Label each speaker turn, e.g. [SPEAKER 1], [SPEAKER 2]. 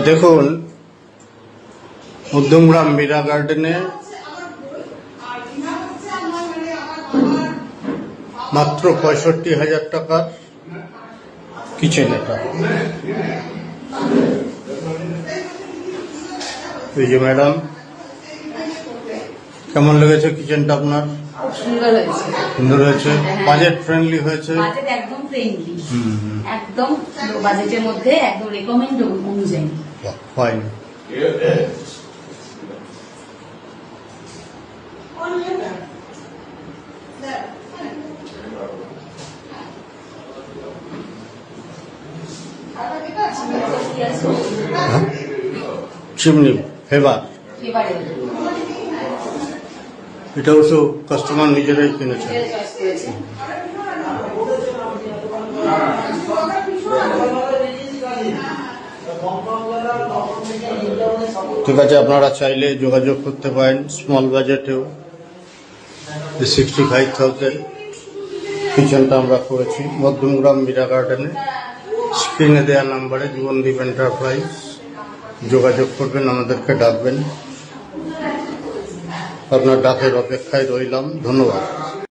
[SPEAKER 1] দেখুন, মধ্যমগ্রাম মীরা গার্ডেনে মাত্র 65,000 টাকার কিচেন। এটা এই যে ম্যাডাম, কেমন লেগেছে কিচেনটা আপনার? সুন্দর হয়েছে, বাজেট ফ্রেন্ডলি হয়েছে,
[SPEAKER 2] একদম ফ্রেন্ডলি, একদম বাজেটের মধ্যে, একদম রেকমেন্ড অনুযায়ী।
[SPEAKER 1] ফাইন। চিমনি ফেভার, এটা অবশ্য কাস্টমার নিজেরাই কিনেছে। ঠিক আছে, আপনারা চাইলে যোগাযোগ করতে পারেন স্মল বাজেটেও। 65,000 কিচেনটা আমরা করেছি মধ্যমগ্রাম মীরা গার্ডেনে। স্ক্রিনে দেওয়া নাম্বারে জীবনদীপ এন্টারপ্রাইজ যোগাযোগ করবেন, আমাদেরকে ডাকবেন। আপনার ডাকের অপেক্ষায় রইলাম। ধন্যবাদ।